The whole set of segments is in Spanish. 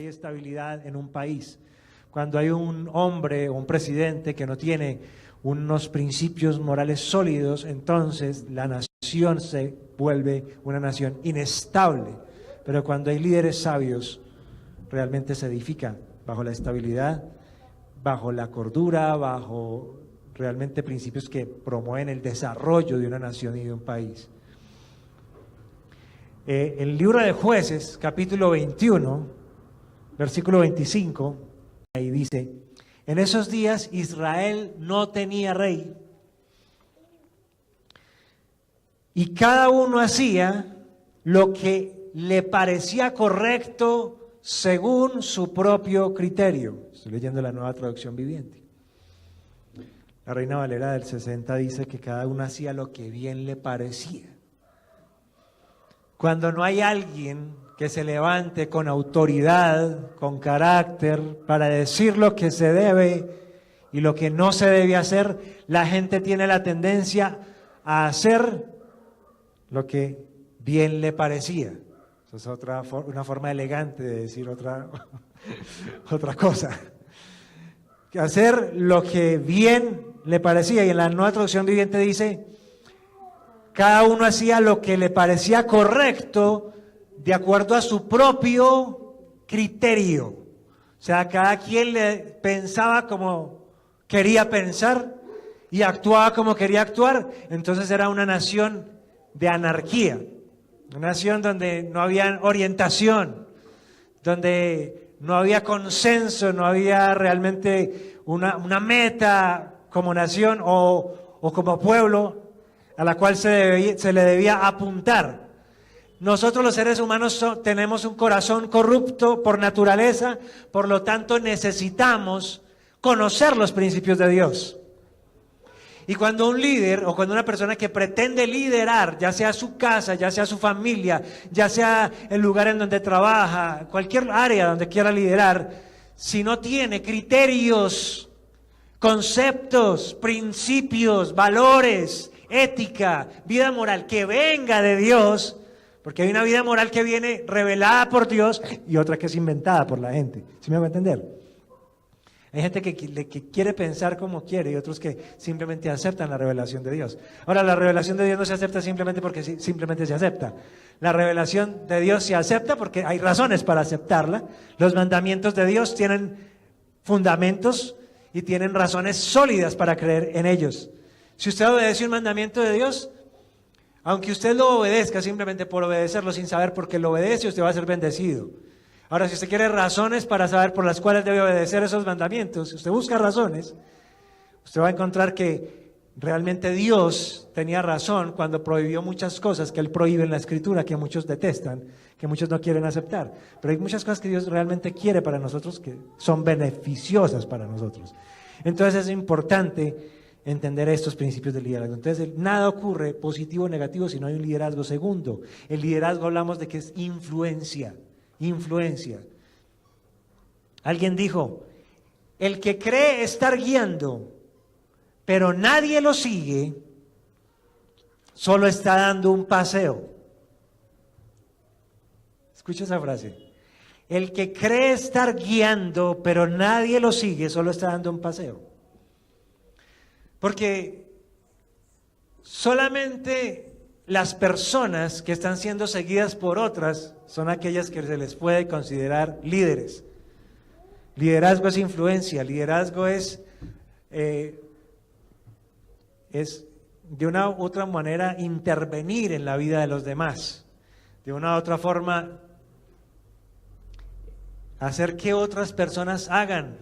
hay estabilidad en un país. Cuando hay un hombre o un presidente que no tiene unos principios morales sólidos, entonces la nación se vuelve una nación inestable. Pero cuando hay líderes sabios, realmente se edifica bajo la estabilidad, bajo la cordura, bajo realmente principios que promueven el desarrollo de una nación y de un país. El libro de Jueces, capítulo 21, versículo 25, ahí dice: en esos días Israel no tenía rey, y cada uno hacía lo que le parecía correcto según su propio criterio. Estoy leyendo la Nueva Traducción Viviente. La Reina Valera del 60 dice que cada uno hacía lo que bien le parecía. Cuando no hay alguien que se levante con autoridad, con carácter, para decir lo que se debe y lo que no se debe hacer, la gente tiene la tendencia a hacer lo que bien le parecía. Eso es una forma elegante de decir otra cosa. Hacer lo que bien le parecía. Y en la Nueva Traducción Viviente dice: cada uno hacía lo que le parecía correcto de acuerdo a su propio criterio. O sea, cada quien le pensaba como quería pensar y actuaba como quería actuar. Entonces era una nación de anarquía, una nación donde no había orientación, donde no había consenso, no había realmente una meta como nación o como pueblo a la cual se le debía apuntar. Nosotros los seres humanos tenemos un corazón corrupto por naturaleza, por lo tanto necesitamos conocer los principios de Dios. Y cuando un líder o cuando una persona que pretende liderar, ya sea su casa, ya sea su familia, ya sea el lugar en donde trabaja, cualquier área donde quiera liderar, si no tiene criterios, conceptos, principios, valores, ética, vida moral que venga de Dios, porque hay una vida moral que viene revelada por Dios y otra que es inventada por la gente. ¿Sí me va a entender? Hay gente que quiere pensar como quiere y otros que simplemente aceptan la revelación de Dios. Ahora, la revelación de Dios no se acepta simplemente porque simplemente se acepta. La revelación de Dios se acepta porque hay razones para aceptarla. Los mandamientos de Dios tienen fundamentos y tienen razones sólidas para creer en ellos. Si usted obedece un mandamiento de Dios, aunque usted lo obedezca simplemente por obedecerlo sin saber por qué lo obedece, usted va a ser bendecido. Ahora, si usted quiere razones para saber por las cuales debe obedecer esos mandamientos, si usted busca razones, usted va a encontrar que realmente Dios tenía razón cuando prohibió muchas cosas que Él prohíbe en la Escritura, que muchos detestan, que muchos no quieren aceptar. Pero hay muchas cosas que Dios realmente quiere para nosotros que son beneficiosas para nosotros. Entonces es importante entender estos principios del liderazgo. Entonces nada ocurre positivo o negativo si no hay un liderazgo. Segundo, el liderazgo hablamos de que es influencia. Influencia. Alguien dijo: el que cree estar guiando, pero nadie lo sigue, solo está dando un paseo. Escucha esa frase. El que cree estar guiando, pero nadie lo sigue, solo está dando un paseo. Porque solamente las personas que están siendo seguidas por otras son aquellas que se les puede considerar líderes. Liderazgo es influencia, liderazgo es de una u otra manera intervenir en la vida de los demás, de una u otra forma hacer que otras personas hagan.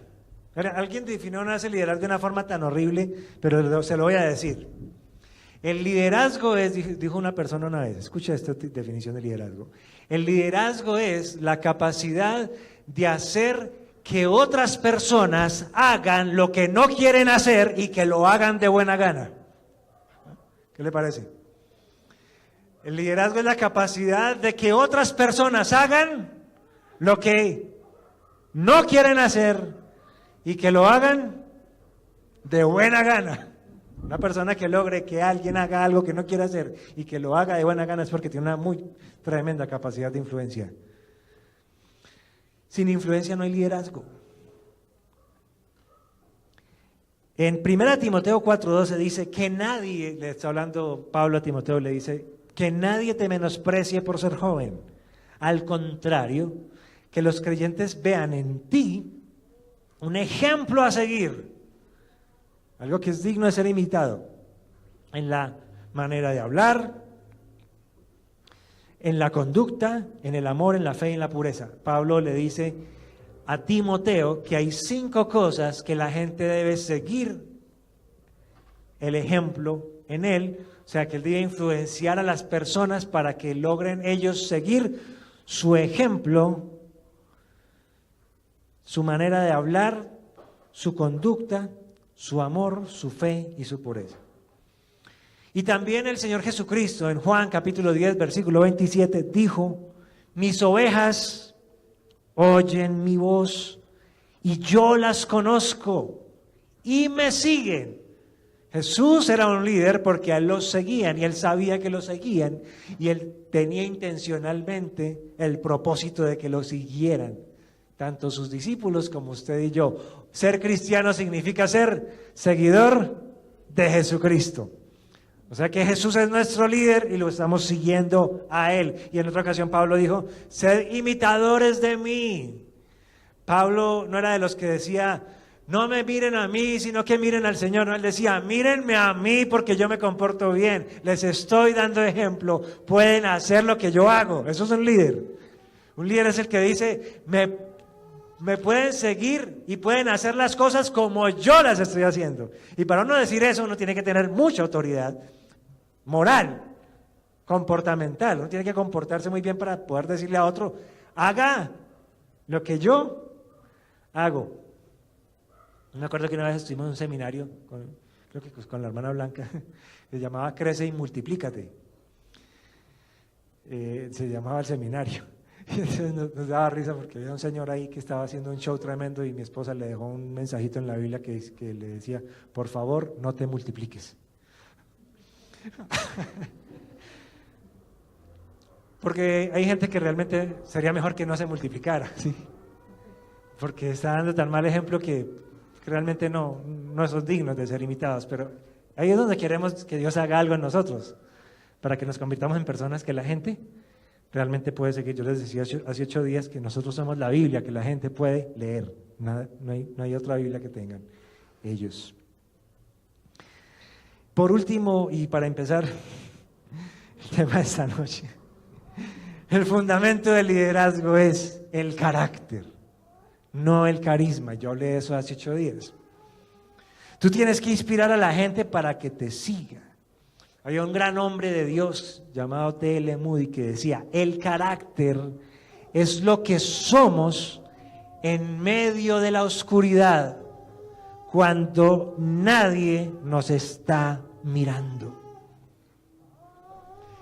Alguien definió una vez el liderazgo de una forma tan horrible, pero se lo voy a decir. El liderazgo es, dijo una persona una vez, escucha esta definición de liderazgo. El liderazgo es la capacidad de hacer que otras personas hagan lo que no quieren hacer y que lo hagan de buena gana. ¿Qué le parece? El liderazgo es la capacidad de que otras personas hagan lo que no quieren hacer y que lo hagan de buena gana. Una persona que logre que alguien haga algo que no quiere hacer y que lo haga de buena gana es porque tiene una muy tremenda capacidad de influencia. Sin influencia no hay liderazgo. En 1 Timoteo 4:12 dice que nadie, le está hablando Pablo a Timoteo, le dice que nadie te menosprecie por ser joven. Al contrario, que los creyentes vean en ti un ejemplo a seguir, algo que es digno de ser imitado, en la manera de hablar, en la conducta, en el amor, en la fe y en la pureza. Pablo le dice a Timoteo que hay 5 cosas que la gente debe seguir el ejemplo en él, o sea que él debe influenciar a las personas para que logren ellos seguir su ejemplo, su manera de hablar, su conducta, su amor, su fe y su pureza. Y también el Señor Jesucristo en Juan capítulo 10 versículo 27 dijo: mis ovejas oyen mi voz y yo las conozco y me siguen. Jesús era un líder porque a él los seguían y él sabía que los seguían y él tenía intencionalmente el propósito de que los siguieran, tanto sus discípulos como usted y yo. Ser cristiano significa ser seguidor de Jesucristo. O sea que Jesús es nuestro líder y lo estamos siguiendo a él. Y en otra ocasión Pablo dijo: sed imitadores de mí. Pablo no era de los que decía: no me miren a mí, sino que miren al Señor. No, él decía: mírenme a mí porque yo me comporto bien, les estoy dando ejemplo, pueden hacer lo que yo hago. Eso es un líder. Un líder es el que dice: me pueden seguir y pueden hacer las cosas como yo las estoy haciendo. Y para uno decir eso, uno tiene que tener mucha autoridad moral, comportamental. Uno tiene que comportarse muy bien para poder decirle a otro: haga lo que yo hago. Me acuerdo que una vez estuvimos en un seminario, creo que con la hermana Blanca, se llamaba Crece y Multiplícate. Se llamaba el seminario. Y entonces nos daba risa porque había un señor ahí que estaba haciendo un show tremendo y mi esposa le dejó un mensajito en la Biblia que le decía: por favor, no te multipliques. Porque hay gente que realmente sería mejor que no se multiplicara, ¿sí? Porque está dando tan mal ejemplo que realmente no son dignos de ser imitados. Pero ahí es donde queremos que Dios haga algo en nosotros, para que nos convirtamos en personas que la gente realmente puede seguir. Yo les decía hace 8 días que nosotros somos la Biblia que la gente puede leer. No hay otra Biblia que tengan ellos. Por último, y para empezar el tema de esta noche, el fundamento del liderazgo es el carácter, no el carisma. Yo hablé de eso hace 8 días. Tú tienes que inspirar a la gente para que te siga. Había un gran hombre de Dios llamado T.L. Moody que decía: el carácter es lo que somos en medio de la oscuridad, cuando nadie nos está mirando.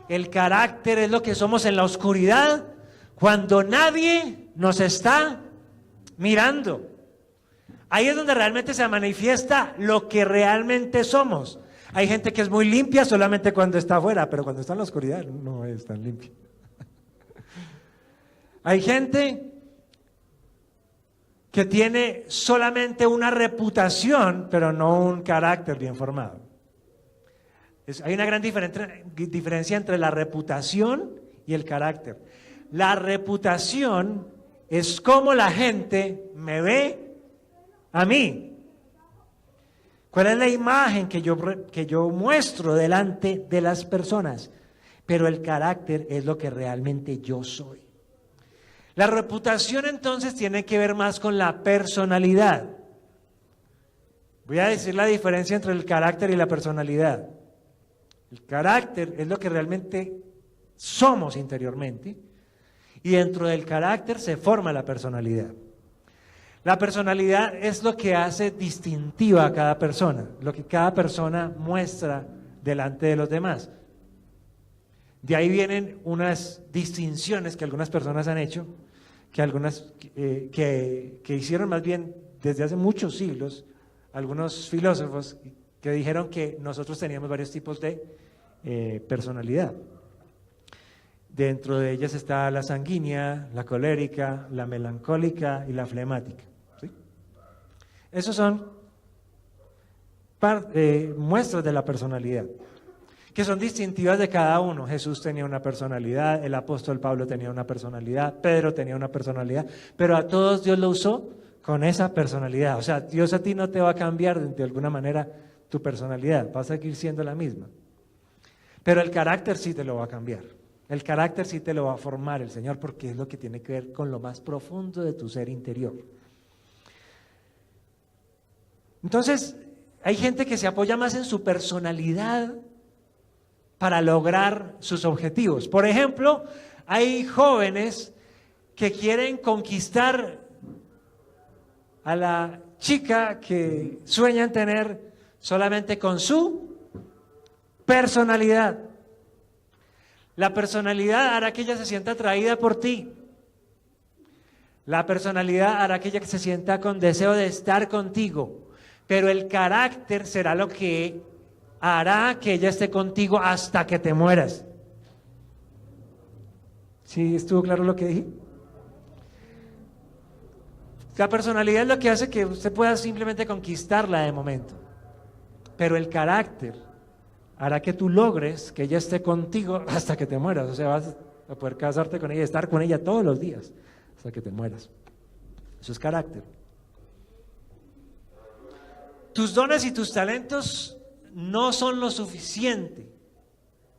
El carácter es lo que somos en la oscuridad, cuando nadie nos está mirando. Ahí es donde realmente se manifiesta lo que realmente somos. Hay gente que es muy limpia solamente cuando está afuera, pero cuando está en la oscuridad no es tan limpia. Hay gente que tiene solamente una reputación, pero no un carácter bien formado. Hay una gran diferencia entre la reputación y el carácter. La reputación es cómo la gente me ve a mí. ¿Cuál es la imagen que yo muestro delante de las personas? Pero el carácter es lo que realmente yo soy. La reputación entonces tiene que ver más con la personalidad. Voy a decir la diferencia entre el carácter y la personalidad. El carácter es lo que realmente somos interiormente y dentro del carácter se forma la personalidad. La personalidad es lo que hace distintiva a cada persona, lo que cada persona muestra delante de los demás. De ahí vienen unas distinciones que algunas personas han hecho, que hicieron más bien desde hace muchos siglos, algunos filósofos que dijeron que nosotros teníamos varios tipos de personalidad. Dentro de ellas está la sanguínea, la colérica, la melancólica y la flemática. ¿Sí? Esos son muestras de la personalidad, que son distintivas de cada uno. Jesús tenía una personalidad, el apóstol Pablo tenía una personalidad, Pedro tenía una personalidad, pero a todos Dios lo usó con esa personalidad. O sea, Dios a ti no te va a cambiar de alguna manera tu personalidad, va a seguir siendo la misma. Pero el carácter sí te lo va a cambiar. El carácter sí te lo va a formar el Señor, porque es lo que tiene que ver con lo más profundo de tu ser interior. Entonces, hay gente que se apoya más en su personalidad para lograr sus objetivos. Por ejemplo, hay jóvenes que quieren conquistar a la chica que sueñan tener solamente con su personalidad. La personalidad hará que ella se sienta atraída por ti. La personalidad hará que ella se sienta con deseo de estar contigo. Pero el carácter será lo que hará que ella esté contigo hasta que te mueras. ¿Sí estuvo claro lo que dije? La personalidad es lo que hace que usted pueda simplemente conquistarla de momento. Pero el carácter hará que tú logres que ella esté contigo hasta que te mueras. O sea, vas a poder casarte con ella, estar con ella todos los días hasta que te mueras. Eso es carácter. Tus dones y tus talentos no son lo suficiente.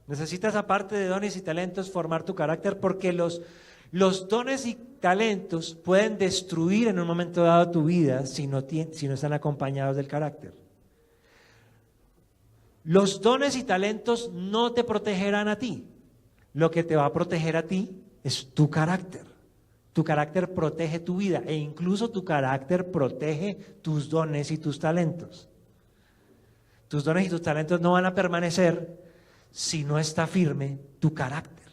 Necesitas, aparte de dones y talentos, formar tu carácter, porque los dones y talentos pueden destruir en un momento dado tu vida si no están acompañados del carácter. Los dones y talentos no te protegerán a ti. Lo que te va a proteger a ti es tu carácter. Tu carácter protege tu vida e incluso tu carácter protege tus dones y tus talentos. Tus dones y tus talentos no van a permanecer si no está firme tu carácter.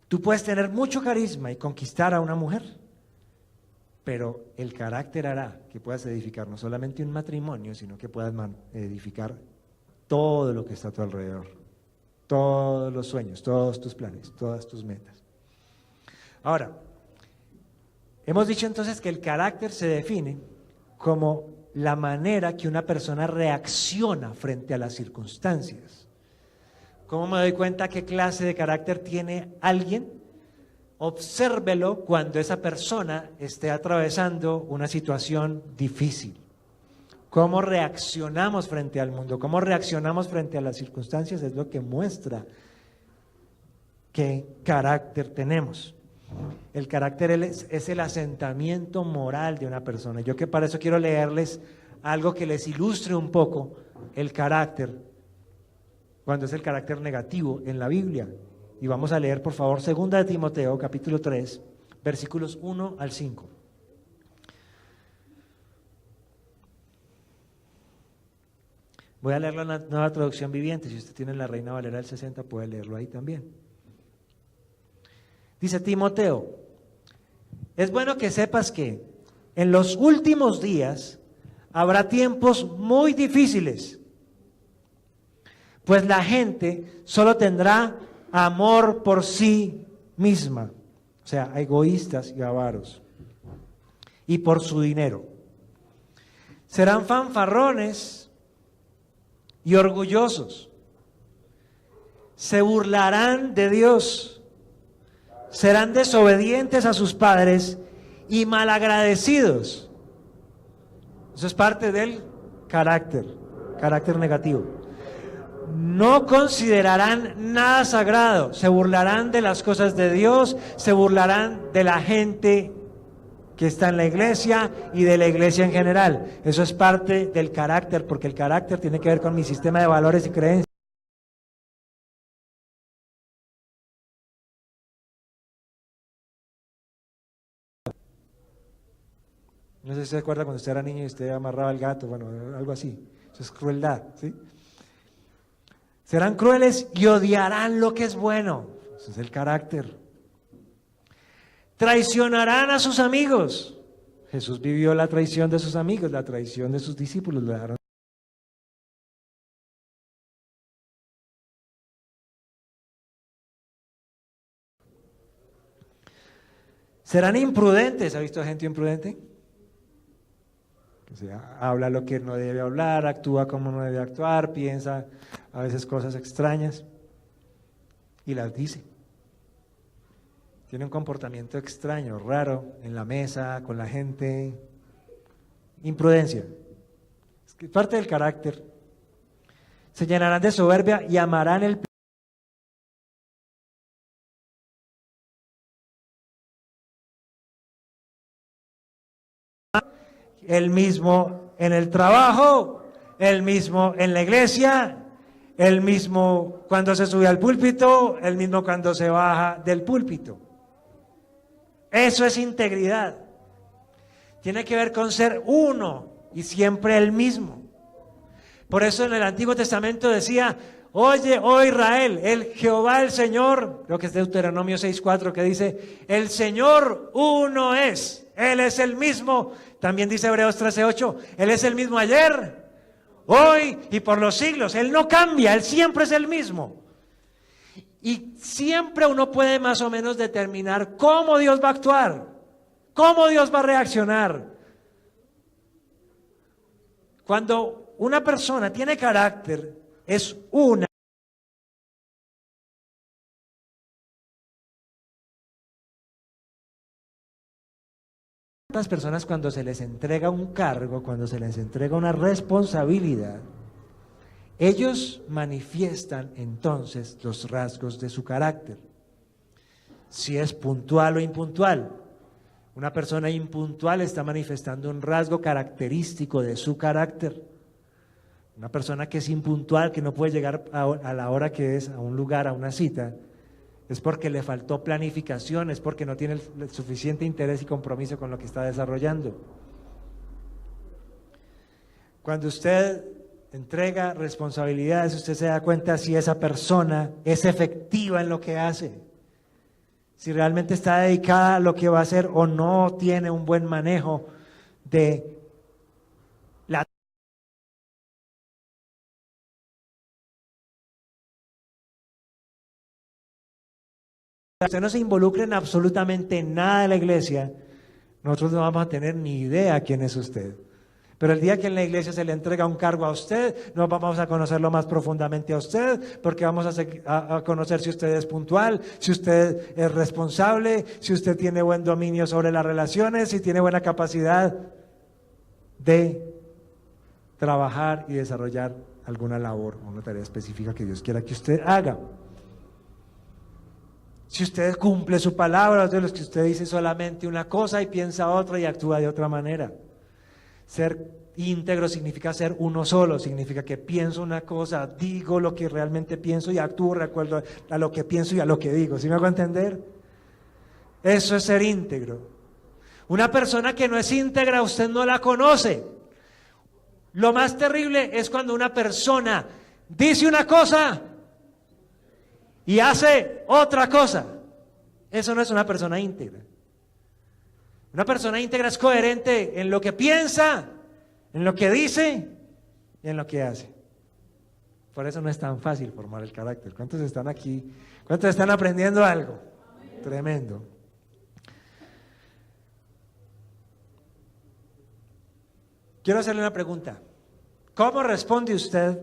Tú puedes tener mucho carisma y conquistar a una mujer, pero el carácter hará que puedas edificar no solamente un matrimonio, sino que puedas edificar todo lo que está a tu alrededor, todos los sueños, todos tus planes, todas tus metas. Ahora, hemos dicho entonces que el carácter se define como la manera que una persona reacciona frente a las circunstancias. ¿Cómo me doy cuenta qué clase de carácter tiene alguien? Obsérvelo cuando esa persona esté atravesando una situación difícil. ¿Cómo reaccionamos frente al mundo? ¿Cómo reaccionamos frente a las circunstancias? Es lo que muestra qué carácter tenemos. El carácter es el asentamiento moral de una persona. Yo que para eso quiero leerles algo que les ilustre un poco el carácter, cuando es el carácter negativo en la Biblia. Y vamos a leer, por favor, 2 de Timoteo, capítulo 3, versículos 1 al 5. Voy a leer la Nueva Traducción Viviente. Si usted tiene la Reina Valera del 60, puede leerlo ahí también. Dice Timoteo: es bueno que sepas que en los últimos días habrá tiempos muy difíciles, pues la gente solo tendrá amor por sí misma, o sea, egoístas y avaros, y por su dinero. Serán fanfarrones y orgullosos, se burlarán de Dios, serán desobedientes a sus padres y malagradecidos. Eso es parte del carácter negativo. No considerarán nada sagrado, se burlarán de las cosas de Dios, se burlarán de la gente que está en la iglesia y de la iglesia en general. Eso es parte del carácter, porque el carácter tiene que ver con mi sistema de valores y creencias. No sé si se acuerda cuando usted era niño y usted amarraba al gato, bueno, algo así. Eso es crueldad, ¿sí? Serán crueles y odiarán lo que es bueno. Ese es el carácter. Traicionarán a sus amigos. Jesús vivió la traición de sus amigos, la traición de sus discípulos. Lo dejaron Serán imprudentes. ¿Ha visto gente imprudente? O sea, habla lo que no debe hablar, actúa como no debe actuar, piensa a veces cosas extrañas y las dice. Tiene un comportamiento extraño, raro, en la mesa, con la gente. Imprudencia. Es que parte del carácter. Se llenarán de soberbia y amarán el mismo en el trabajo, el mismo en la iglesia, el mismo cuando se sube al púlpito, el mismo cuando se baja del púlpito. Eso es integridad. Tiene que ver con ser uno y siempre el mismo. Por eso en el Antiguo Testamento decía: oye, oh Israel, el Jehová el Señor, creo que es Deuteronomio 6:4, que dice: el Señor uno es, Él es el mismo. También dice Hebreos 13:8, Él es el mismo ayer, hoy y por los siglos. Él no cambia, Él siempre es el mismo. Y siempre uno puede más o menos determinar cómo Dios va a actuar, cómo Dios va a reaccionar. Cuando una persona tiene carácter, es una. Las personas, cuando se les entrega un cargo, cuando se les entrega una responsabilidad, ellos manifiestan entonces los rasgos de su carácter. Si es puntual o impuntual. Una persona impuntual está manifestando un rasgo característico de su carácter. Una persona que es impuntual, que no puede llegar a la hora que es, a un lugar, a una cita, es porque le faltó planificación, es porque no tiene el suficiente interés y compromiso con lo que está desarrollando. Cuando usted entrega responsabilidades, usted se da cuenta si esa persona es efectiva en lo que hace, si realmente está dedicada a lo que va a hacer o no tiene un buen manejo de la. Usted no se involucre en absolutamente nada de la iglesia, nosotros no vamos a tener ni idea quién es usted. Pero el día que en la iglesia se le entrega un cargo a usted, nos vamos a conocerlo más profundamente a usted, porque vamos a conocer si usted es puntual, si usted es responsable, si usted tiene buen dominio sobre las relaciones, si tiene buena capacidad de trabajar y desarrollar alguna labor o una tarea específica que Dios quiera que usted haga. Si usted cumple su palabra, de los que usted dice solamente una cosa y piensa otra y actúa de otra manera. Ser íntegro significa ser uno solo, significa que pienso una cosa, digo lo que realmente pienso y actúo de acuerdo a lo que pienso y a lo que digo. ¿Sí me hago entender? Eso es ser íntegro. Una persona que no es íntegra, usted no la conoce. Lo más terrible es cuando una persona dice una cosa y hace otra cosa. Eso no es una persona íntegra. Una persona íntegra es coherente en lo que piensa, en lo que dice y en lo que hace. Por eso no es tan fácil formar el carácter. ¿Cuántos están aquí? ¿Cuántos están aprendiendo algo? Tremendo. Quiero hacerle una pregunta. ¿Cómo responde usted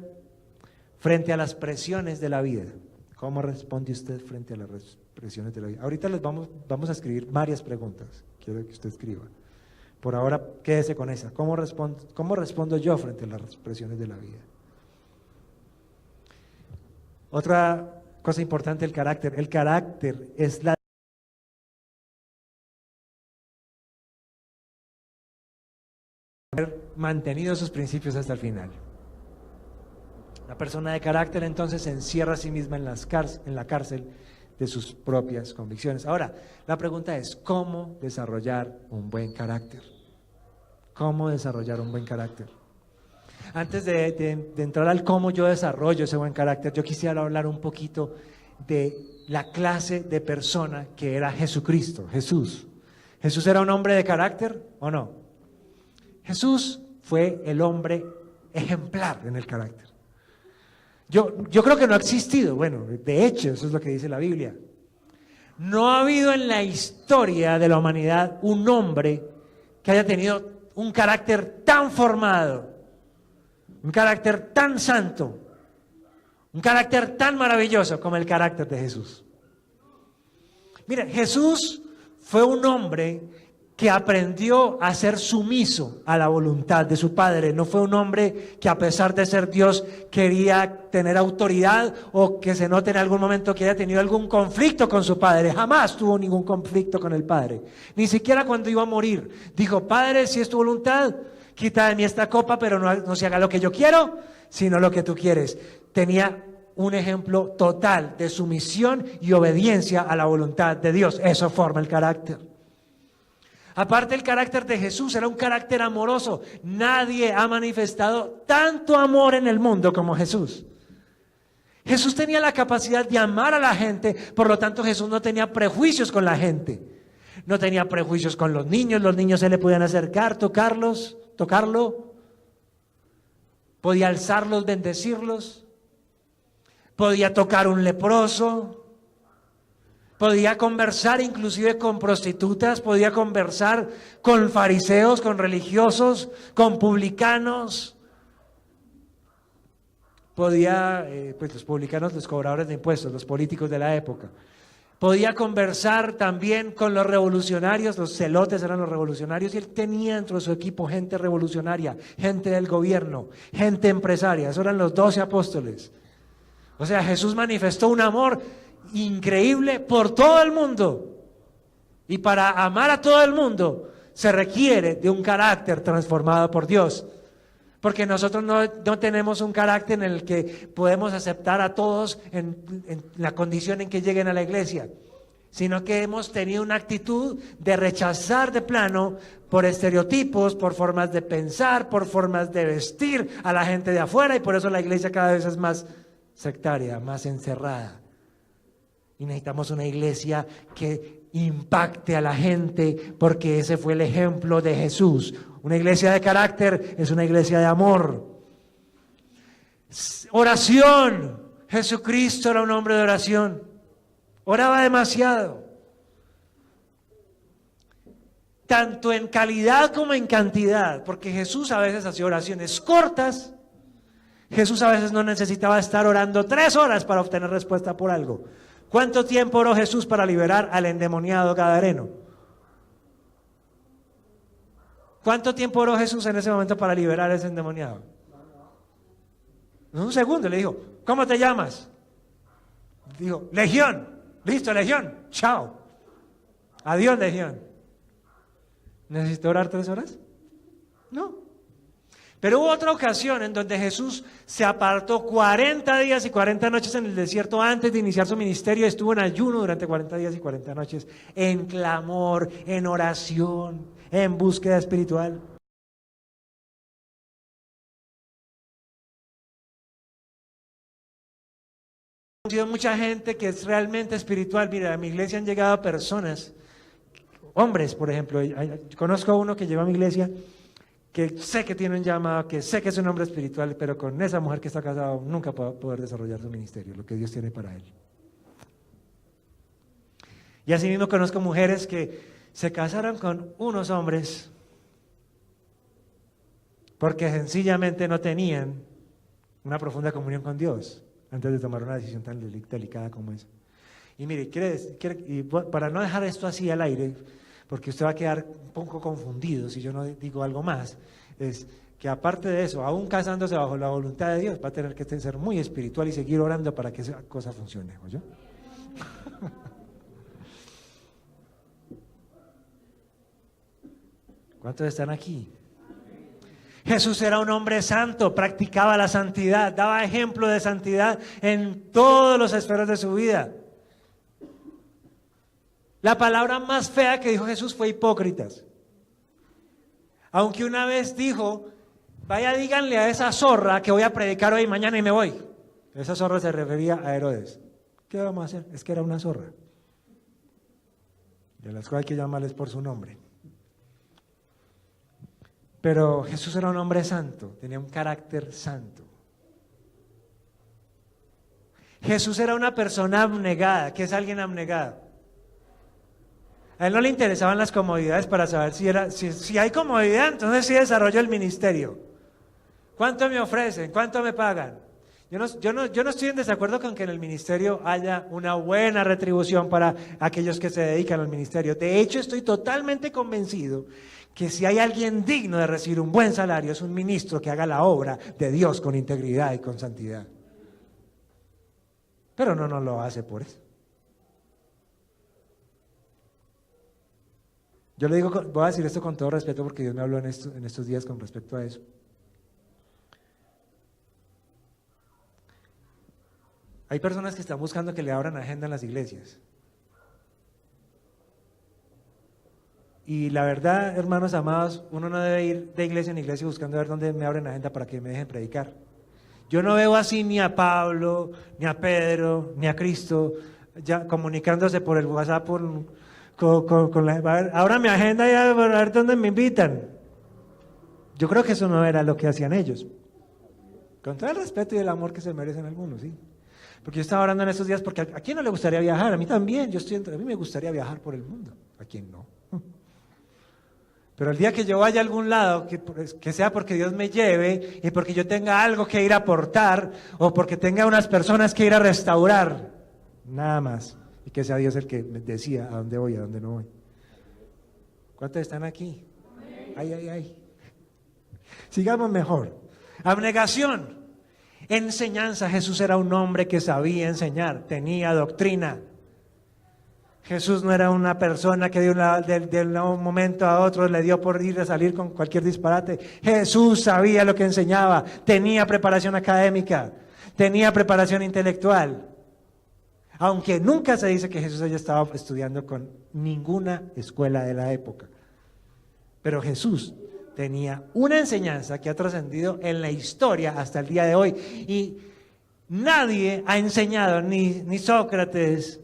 frente a las presiones de la vida? ¿Cómo responde usted frente a las presiones de la vida? Ahorita les vamos a escribir varias preguntas. Quiero que usted escriba. Por ahora, quédese con esa. ¿Cómo respondo yo frente a las presiones de la vida? Otra cosa importante del carácter. El carácter es la haber mantenido sus principios hasta el final. Una persona de carácter entonces se encierra a sí misma en la cárcel de sus propias convicciones. Ahora, la pregunta es, ¿cómo desarrollar un buen carácter? ¿Cómo desarrollar un buen carácter? Antes de entrar al cómo yo desarrollo ese buen carácter, yo quisiera hablar un poquito de la clase de persona que era Jesucristo, Jesús. ¿Jesús era un hombre de carácter o no? Jesús fue el hombre ejemplar en el carácter. Yo creo que no ha existido, bueno, de hecho, eso es lo que dice la Biblia. No ha habido en la historia de la humanidad un hombre que haya tenido un carácter tan formado, un carácter tan santo, un carácter tan maravilloso como el carácter de Jesús. Mira, Jesús fue un hombre que aprendió a ser sumiso a la voluntad de su Padre. No fue un hombre que, a pesar de ser Dios, quería tener autoridad o que se note en algún momento que haya tenido algún conflicto con su Padre. Jamás tuvo ningún conflicto con el Padre. Ni siquiera cuando iba a morir. Dijo: Padre, si es tu voluntad, quita de mí esta copa, pero no se haga lo que yo quiero, sino lo que tú quieres. Tenía un ejemplo total de sumisión y obediencia a la voluntad de Dios. Eso forma el carácter. Aparte, el carácter de Jesús era un carácter amoroso. Nadie ha manifestado tanto amor en el mundo como Jesús. Jesús tenía la capacidad de amar a la gente, por lo tanto Jesús no tenía prejuicios con la gente. No tenía prejuicios con los niños se le podían acercar, tocarlo. Podía alzarlos, bendecirlos. Podía tocar un leproso. Podía conversar inclusive con prostitutas, podía conversar con fariseos, con religiosos, con publicanos. Podía, pues los publicanos, los cobradores de impuestos, los políticos de la época. Podía conversar también con los revolucionarios, los celotes eran los revolucionarios, y él tenía dentro de su equipo gente revolucionaria, gente del gobierno, gente empresaria. Esos eran los 12 apóstoles. O sea, Jesús manifestó un amor increíble por todo el mundo, y para amar a todo el mundo se requiere de un carácter transformado por Dios, porque nosotros no tenemos un carácter en el que podemos aceptar a todos en la condición en que lleguen a la iglesia, sino que hemos tenido una actitud de rechazar de plano por estereotipos, por formas de pensar, por formas de vestir a la gente de afuera, y por eso la iglesia cada vez es más sectaria, más encerrada. Y necesitamos una iglesia que impacte a la gente, porque ese fue el ejemplo de Jesús. Una iglesia de carácter es una iglesia de amor. Oración. Jesucristo era un hombre de oración. Oraba demasiado. Tanto en calidad como en cantidad, porque Jesús a veces hacía oraciones cortas. Jesús a veces no necesitaba estar orando 3 horas para obtener respuesta por algo. ¿Cuánto tiempo oró Jesús para liberar al endemoniado gadareno? ¿Cuánto tiempo oró Jesús en ese momento para liberar a ese endemoniado? En un segundo le dijo: ¿cómo te llamas? Dijo: Legión. Listo, Legión. Chao. Adiós, Legión. ¿Necesitó orar 3 horas? No. Pero hubo otra ocasión en donde Jesús se apartó 40 días y 40 noches en el desierto antes de iniciar su ministerio. Estuvo en ayuno durante 40 días y 40 noches, en clamor, en oración, en búsqueda espiritual. Ha sido mucha gente que es realmente espiritual. Mira, a mi iglesia han llegado personas, hombres, por ejemplo. Conozco a uno que llegó a mi iglesia, que sé que tiene un llamado, que sé que es un hombre espiritual, pero con esa mujer que está casado nunca va a poder desarrollar su ministerio, lo que Dios tiene para él. Y así mismo conozco mujeres que se casaron con unos hombres porque sencillamente no tenían una profunda comunión con Dios antes de tomar una decisión tan delicada como esa. Y mire, y para no dejar esto así al aire, porque usted va a quedar un poco confundido si yo no digo algo más, es que aparte de eso, aún casándose bajo la voluntad de Dios, va a tener que ser muy espiritual y seguir orando para que esa cosa funcione, ¿oyó? ¿Cuántos están aquí? Jesús era un hombre santo, practicaba la santidad, daba ejemplo de santidad en todas las esferas de su vida. La palabra más fea que dijo Jesús fue hipócritas. Aunque una vez dijo: vaya, díganle a esa zorra que voy a predicar hoy, mañana y me voy. Esa zorra se refería a Herodes. ¿Qué vamos a hacer? Es que era una zorra. Y a las cuales hay que llamarles por su nombre. Pero Jesús era un hombre santo, tenía un carácter santo. Jesús era una persona abnegada. ¿Qué es alguien abnegado? A él no le interesaban las comodidades para saber si hay comodidad, entonces sí desarrollo el ministerio. ¿Cuánto me ofrecen? ¿Cuánto me pagan? Yo no estoy en desacuerdo con que en el ministerio haya una buena retribución para aquellos que se dedican al ministerio. De hecho, estoy totalmente convencido que si hay alguien digno de recibir un buen salario, es un ministro que haga la obra de Dios con integridad y con santidad. Pero no lo hace por eso. Yo le digo, voy a decir esto con todo respeto porque Dios me habló en estos días con respecto a eso. Hay personas que están buscando que le abran agenda en las iglesias. Y la verdad, hermanos amados, uno no debe ir de iglesia en iglesia buscando ver dónde me abren agenda para que me dejen predicar. Yo no veo así ni a Pablo, ni a Pedro, ni a Cristo ya comunicándose por el WhatsApp ahora mi agenda ya para ver dónde me invitan. Yo creo que eso no era lo que hacían ellos. Con todo el respeto y el amor que se merecen algunos, ¿sí? Porque yo estaba orando en estos días porque ¿a quién no le gustaría viajar? A mí también, a mí me gustaría viajar por el mundo. ¿A quién no? Pero el día que yo vaya a algún lado, que sea porque Dios me lleve y porque yo tenga algo que ir a aportar o porque tenga unas personas que ir a restaurar, nada más. Y que sea Dios el que me decida a dónde voy y a dónde no voy. ¿Cuántos están aquí? Ay. Sigamos mejor. Abnegación. Enseñanza. Jesús era un hombre que sabía enseñar, tenía doctrina. Jesús no era una persona que de un momento a otro le dio por ir a salir con cualquier disparate. Jesús sabía lo que enseñaba, tenía preparación académica, tenía preparación intelectual. Aunque nunca se dice que Jesús haya estado estudiando con ninguna escuela de la época. Pero Jesús tenía una enseñanza que ha trascendido en la historia hasta el día de hoy. Y nadie ha enseñado, ni Sócrates,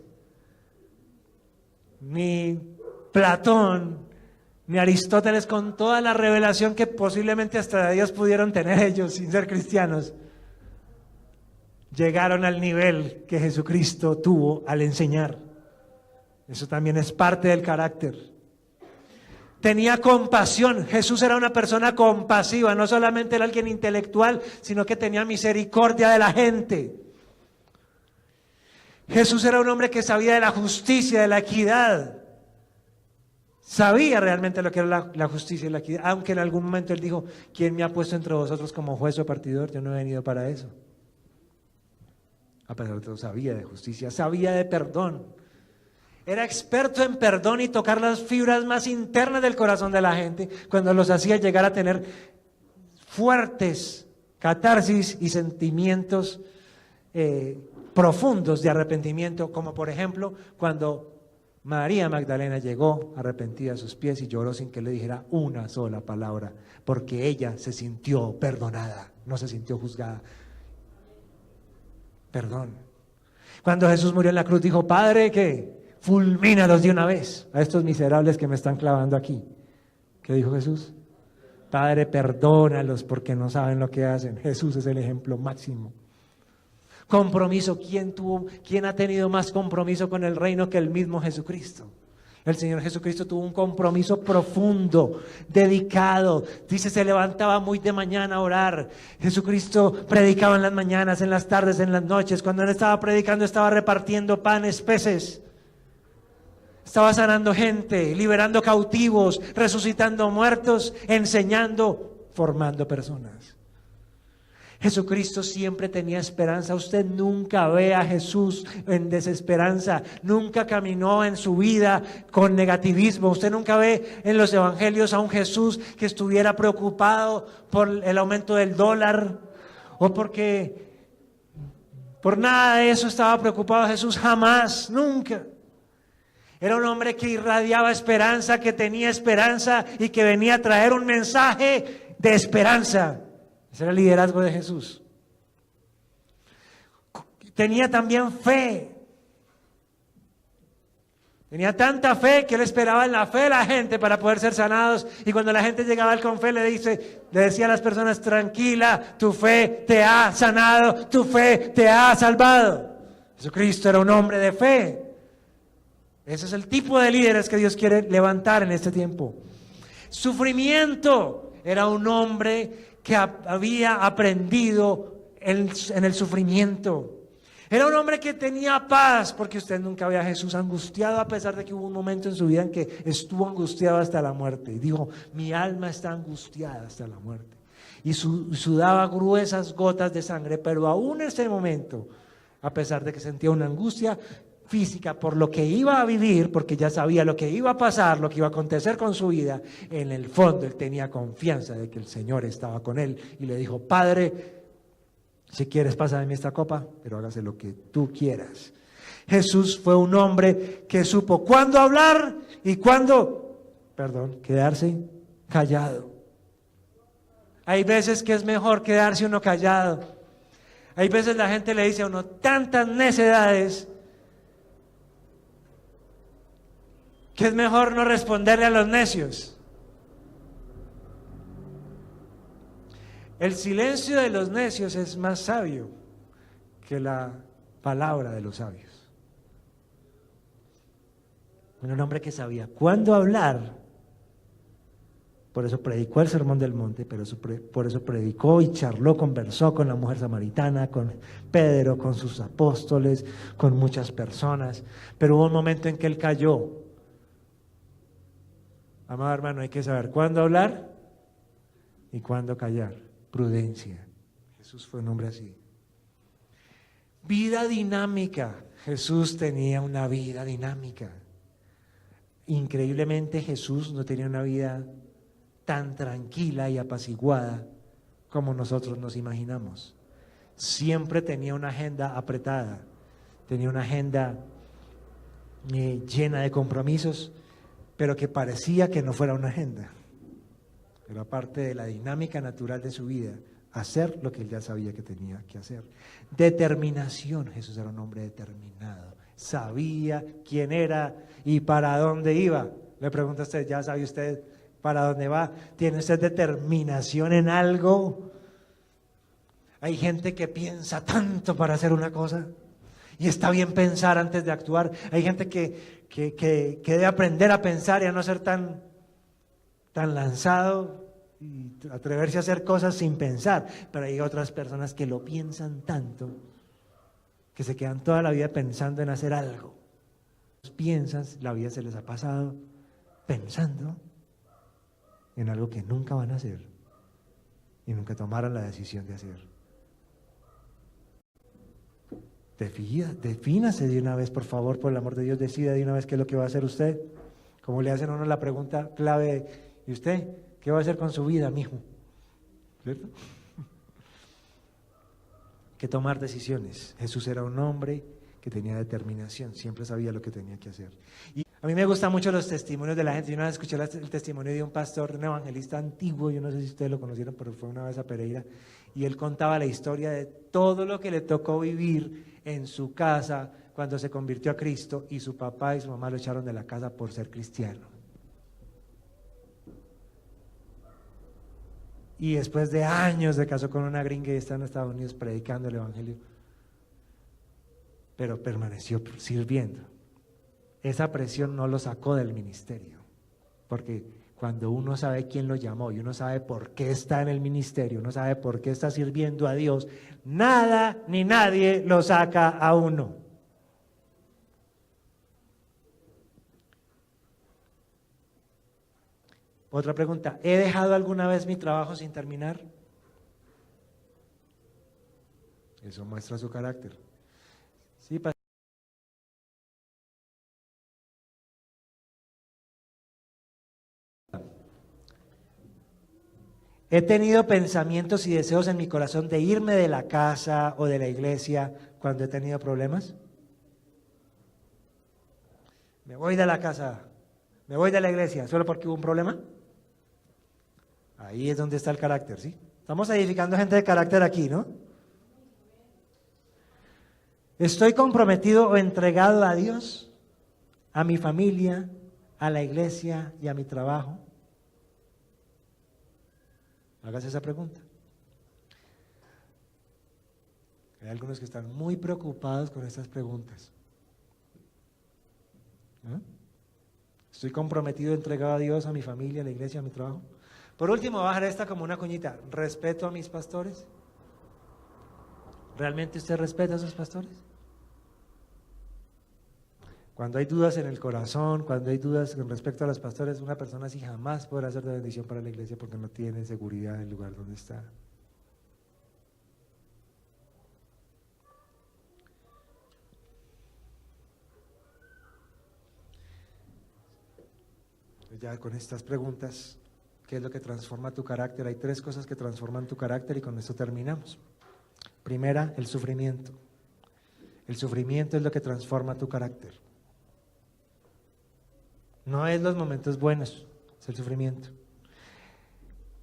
ni Platón, ni Aristóteles, con toda la revelación que posiblemente hasta de Dios pudieron tener ellos sin ser cristianos, llegaron al nivel que Jesucristo tuvo al enseñar. Eso también es parte del carácter. Tenía compasión. Jesús era una persona compasiva, no solamente era alguien intelectual, sino que tenía misericordia de la gente. Jesús era un hombre que sabía de la justicia, de la equidad. Sabía realmente lo que era la justicia y la equidad, aunque en algún momento él dijo: ¿quién me ha puesto entre vosotros como juez o partidor? Yo no he venido para eso. A pesar de todo, sabía de justicia, sabía de perdón. Era experto en perdón y tocar las fibras más internas del corazón de la gente, cuando los hacía llegar a tener fuertes catarsis y sentimientos profundos de arrepentimiento, como por ejemplo cuando María Magdalena llegó arrepentida a sus pies y lloró sin que le dijera una sola palabra, porque ella se sintió perdonada, no se sintió juzgada. Perdón. Cuando Jesús murió en la cruz dijo: Padre, ¿qué? Fulmínalos de una vez a estos miserables que me están clavando aquí. ¿Qué dijo Jesús? Padre, perdónalos porque no saben lo que hacen. Jesús es el ejemplo máximo. Compromiso. ¿Quién ha tenido más compromiso con el reino que el mismo Jesucristo? El Señor Jesucristo tuvo un compromiso profundo, dedicado. Dice, se levantaba muy de mañana a orar. Jesucristo predicaba en las mañanas, en las tardes, en las noches. Cuando Él estaba predicando, estaba repartiendo panes, peces. Estaba sanando gente, liberando cautivos, resucitando muertos, enseñando, formando personas. Jesucristo siempre tenía esperanza. Usted nunca ve a Jesús en desesperanza, nunca caminó en su vida con negativismo. Usted nunca ve en los evangelios a un Jesús que estuviera preocupado por el aumento del dólar o porque por nada de eso estaba preocupado Jesús, jamás, nunca. Era un hombre que irradiaba esperanza, que tenía esperanza y que venía a traer un mensaje de esperanza. Ese era el liderazgo de Jesús. Tenía también fe. Tenía tanta fe que él esperaba en la fe de la gente para poder ser sanados. Y cuando la gente llegaba con fe, le decía a las personas: tranquila, tu fe te ha sanado, tu fe te ha salvado. Jesucristo era un hombre de fe. Ese es el tipo de líderes que Dios quiere levantar en este tiempo. Sufrimiento. Era un hombre que había aprendido en el sufrimiento. Era un hombre que tenía paz, porque usted nunca ve a Jesús angustiado, a pesar de que hubo un momento en su vida en que estuvo angustiado hasta la muerte. Y dijo, mi alma está angustiada hasta la muerte. Y sudaba gruesas gotas de sangre, pero aún en ese momento, a pesar de que sentía una angustia física por lo que iba a vivir, porque ya sabía lo que iba a pasar, lo que iba a acontecer con su vida, en el fondo él tenía confianza de que el Señor estaba con él y le dijo, Padre, si quieres, pasa de mí esta copa, pero hágase lo que tú quieras. Jesús fue un hombre que supo cuándo hablar y cuándo, quedarse callado. Hay veces que es mejor quedarse uno callado. Hay veces la gente le dice a uno tantas necedades que es mejor no responderle a los necios. El silencio de los necios es más sabio que la palabra de los sabios. Un hombre que sabía cuándo hablar, por eso predicó el Sermón del Monte, pero por eso predicó y charló, conversó con la mujer samaritana, con Pedro, con sus apóstoles, con muchas personas, pero hubo un momento en que él cayó. Amado hermano, hay que saber cuándo hablar y cuándo callar. Prudencia. Jesús fue un hombre así. Vida dinámica. Jesús tenía una vida dinámica. Increíblemente Jesús no tenía una vida tan tranquila y apaciguada como nosotros nos imaginamos. Siempre tenía una agenda apretada, tenía una agenda llena de compromisos, pero que parecía que no fuera una agenda. Era parte de la dinámica natural de su vida, hacer lo que él ya sabía que tenía que hacer. Determinación. Jesús era un hombre determinado, sabía quién era y para dónde iba. Le pregunto a usted, ¿ya sabe usted para dónde va? ¿Tiene usted determinación en algo? Hay gente que piensa tanto para hacer una cosa y está bien pensar antes de actuar. Hay gente que debe aprender a pensar y a no ser tan lanzado y atreverse a hacer cosas sin pensar, pero hay otras personas que lo piensan tanto que se quedan toda la vida pensando en hacer algo. Piensan, la vida se les ha pasado pensando en algo que nunca van a hacer y nunca tomaron la decisión de hacer. Defínase de una vez, por favor, por el amor de Dios, decida de una vez qué es lo que va a hacer usted. Como le hacen a uno la pregunta clave, ¿y usted qué va a hacer con su vida, mijo? ¿Cierto? Que tomar decisiones. Jesús era un hombre que tenía determinación, siempre sabía lo que tenía que hacer. Y a mí me gustan mucho los testimonios de la gente. Yo una vez escuché el testimonio de un pastor, un evangelista antiguo, yo no sé si ustedes lo conocieron, pero fue una vez a Pereira, y él contaba la historia de todo lo que le tocó vivir en su casa cuando se convirtió a Cristo y su papá y su mamá lo echaron de la casa por ser cristiano. Y después de años se casó con una gringa y está en Estados Unidos predicando el evangelio, pero permaneció sirviendo. Esa presión no lo sacó del ministerio, porque cuando uno sabe quién lo llamó y uno sabe por qué está en el ministerio, uno sabe por qué está sirviendo a Dios, nada ni nadie lo saca a uno. Otra pregunta, ¿he dejado alguna vez mi trabajo sin terminar? Eso muestra su carácter. Sí, he tenido pensamientos y deseos en mi corazón de irme de la casa o de la iglesia cuando he tenido problemas. Me voy de la casa, me voy de la iglesia, solo porque hubo un problema. Ahí es donde está el carácter, ¿sí? Estamos edificando gente de carácter aquí, ¿no? Estoy comprometido o entregado a Dios, a mi familia, a la iglesia y a mi trabajo. Hágase esa pregunta. Hay algunos que están muy preocupados con estas preguntas. ¿No? Estoy comprometido, entregado a Dios, a mi familia, a la iglesia, a mi trabajo. Por último, voy a dejar esta como una cuñita. ¿Respeto a mis pastores? ¿Realmente usted respeta a sus pastores? Cuando hay dudas en el corazón, cuando hay dudas con respecto a los pastores, una persona así jamás podrá ser de bendición para la iglesia porque no tiene seguridad del lugar donde está. Ya con estas preguntas, ¿qué es lo que transforma tu carácter? Hay 3 cosas que transforman tu carácter y con esto terminamos. Primera, el sufrimiento. El sufrimiento es lo que transforma tu carácter. No es los momentos buenos, es el sufrimiento.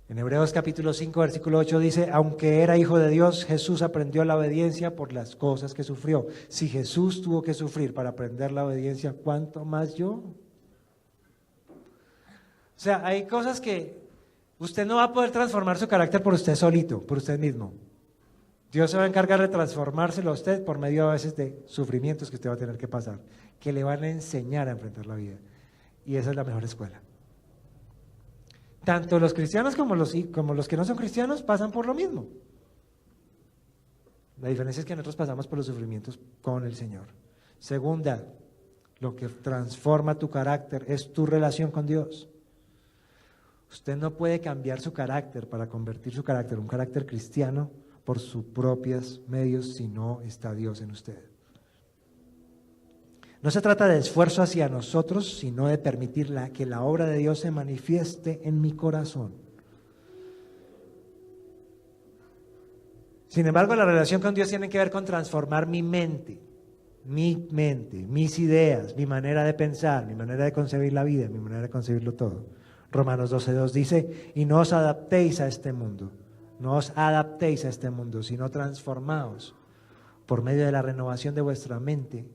En Hebreos capítulo 5, versículo 8 dice, aunque era hijo de Dios, Jesús aprendió la obediencia por las cosas que sufrió. Si Jesús tuvo que sufrir para aprender la obediencia, ¿cuánto más yo? O sea, hay cosas que usted no va a poder transformar su carácter por usted solito, por usted mismo. Dios se va a encargar de transformárselo a usted por medio a veces de sufrimientos que usted va a tener que pasar, que le van a enseñar a enfrentar la vida. Y esa es la mejor escuela. Tanto los cristianos como los que no son cristianos pasan por lo mismo. La diferencia es que nosotros pasamos por los sufrimientos con el Señor. Segunda, lo que transforma tu carácter es tu relación con Dios. Usted no puede cambiar su carácter para convertir su carácter en un carácter cristiano por sus propios medios si no está Dios en usted. No se trata de esfuerzo hacia nosotros, sino de permitir que la obra de Dios se manifieste en mi corazón. Sin embargo, la relación con Dios tiene que ver con transformar mi mente, mis ideas, mi manera de pensar, mi manera de concebir la vida, mi manera de concebirlo todo. Romanos 12:2 dice, y no os adaptéis a este mundo, no os adaptéis a este mundo, sino transformaos por medio de la renovación de vuestra mente,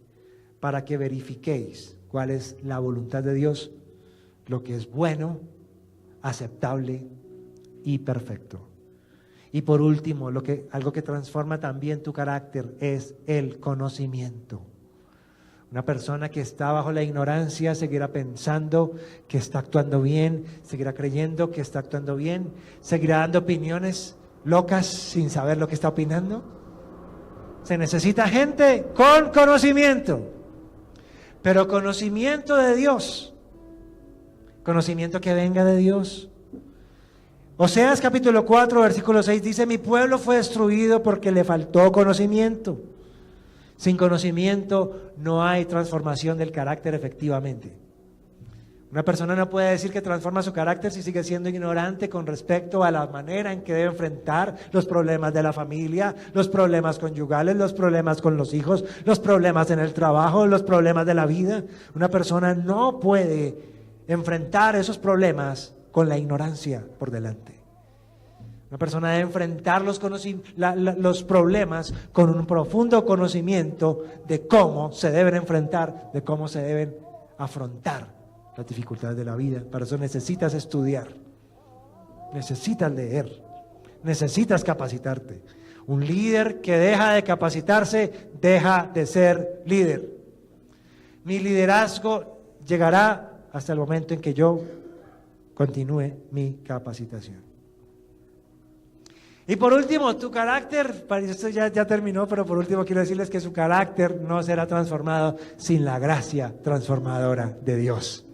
para que verifiquéis cuál es la voluntad de Dios, lo que es bueno, aceptable y perfecto. Y por último, algo que transforma también tu carácter es el conocimiento. Una persona que está bajo la ignorancia seguirá pensando que está actuando bien, seguirá creyendo que está actuando bien, seguirá dando opiniones locas sin saber lo que está opinando. Se necesita gente con conocimiento. Pero conocimiento de Dios, conocimiento que venga de Dios. Oseas capítulo 4, versículo 6 dice, mi pueblo fue destruido porque le faltó conocimiento. Sin conocimiento no hay transformación del carácter efectivamente. Una persona no puede decir que transforma su carácter si sigue siendo ignorante con respecto a la manera en que debe enfrentar los problemas de la familia, los problemas conyugales, los problemas con los hijos, los problemas en el trabajo, los problemas de la vida. Una persona no puede enfrentar esos problemas con la ignorancia por delante. Una persona debe enfrentar los problemas con un profundo conocimiento de cómo se deben enfrentar, de cómo se deben afrontar las dificultades de la vida. Para eso necesitas estudiar, necesitas leer, necesitas capacitarte. Un líder que deja de capacitarse, deja de ser líder. Mi liderazgo llegará hasta el momento en que yo continúe mi capacitación. Y por último, tu carácter, esto ya terminó, pero por último quiero decirles que su carácter no será transformado sin la gracia transformadora de Dios.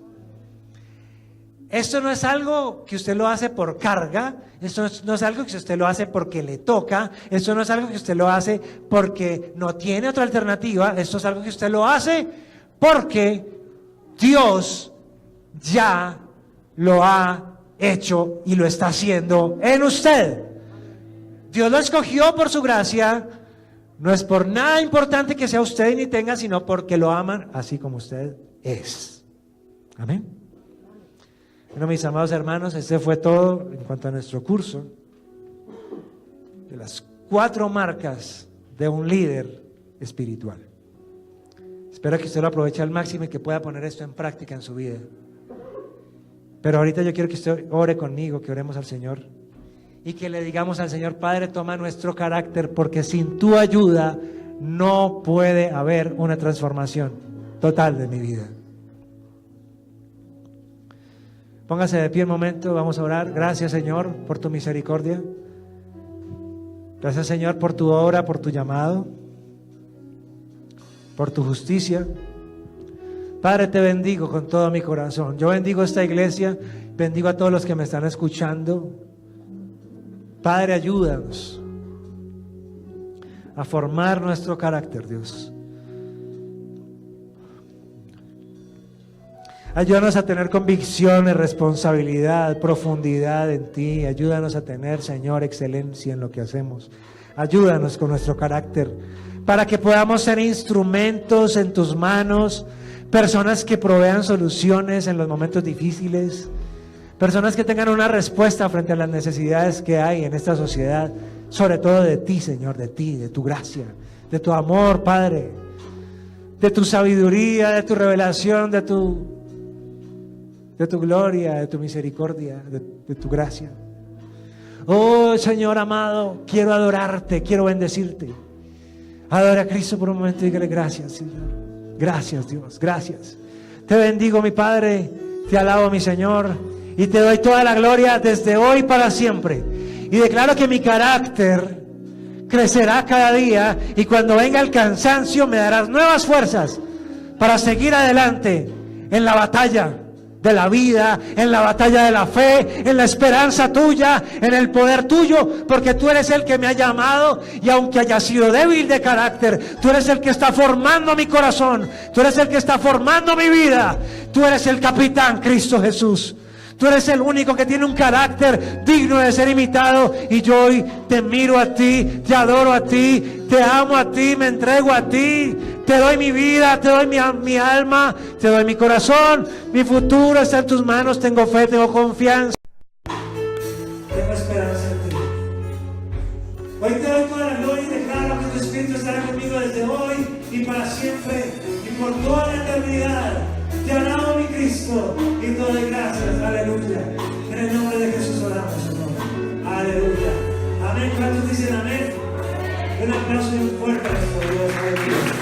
Esto no es algo que usted lo hace por carga, esto no es algo que usted lo hace porque le toca, esto no es algo que usted lo hace porque no tiene otra alternativa, esto es algo que usted lo hace porque Dios ya lo ha hecho y lo está haciendo en usted. Dios lo escogió por su gracia, no es por nada importante que sea usted ni tenga, sino porque lo aman así como usted es. Amén. Bueno, mis amados hermanos, este fue todo en cuanto a nuestro curso de las 4 marcas de un líder espiritual. Espero que usted lo aproveche al máximo y que pueda poner esto en práctica en su vida. Pero ahorita yo quiero que usted ore conmigo, que oremos al Señor y que le digamos al Señor, Padre, toma nuestro carácter, porque sin tu ayuda no puede haber una transformación total de mi vida. Póngase de pie un momento, vamos a orar. Gracias, Señor, por tu misericordia. Gracias, Señor, por tu obra, por tu llamado, por tu justicia. Padre, te bendigo con todo mi corazón. Yo bendigo esta iglesia, bendigo a todos los que me están escuchando. Padre, ayúdanos a formar nuestro carácter, Dios. Ayúdanos a tener convicciones, responsabilidad, profundidad en ti. Ayúdanos a tener, Señor, excelencia en lo que hacemos. Ayúdanos con nuestro carácter para que podamos ser instrumentos en tus manos, personas que provean soluciones en los momentos difíciles, personas que tengan una respuesta frente a las necesidades que hay en esta sociedad, sobre todo de ti, Señor, de ti, de tu gracia, de tu amor, Padre, de tu sabiduría, de tu revelación, de tu gloria, de tu misericordia, de tu gracia. Oh, Señor amado, quiero adorarte, quiero bendecirte. Adora a Cristo por un momento y dígale gracias, Señor. Gracias, Dios, gracias. Te bendigo, mi Padre, te alabo, mi Señor, y te doy toda la gloria desde hoy para siempre. Y declaro que mi carácter crecerá cada día, y cuando venga el cansancio me darás nuevas fuerzas para seguir adelante en la batalla de la vida, en la batalla de la fe, en la esperanza tuya, en el poder tuyo, porque tú eres el que me ha llamado, y aunque haya sido débil de carácter, tú eres el que está formando mi corazón, tú eres el que está formando mi vida, tú eres el capitán, Cristo Jesús. Tú eres el único que tiene un carácter digno de ser imitado, y yo hoy te miro a ti, te adoro a ti, te amo a ti, me entrego a ti, te doy mi vida, te doy mi alma, te doy mi corazón, mi futuro está en tus manos, tengo fe, tengo confianza, tengo esperanza en ti. Hoy te doy toda la gloria y declaro que tu Espíritu estará conmigo desde hoy y para siempre y por toda la eternidad. Te alabo, mi Cristo, y te doy gracias, aleluya. En el nombre de Jesús oramos, Señor. Aleluya. Amén. ¿Cuántos dicen amén? Un aplauso y un fuerte a nuestro Dios. Aleluya.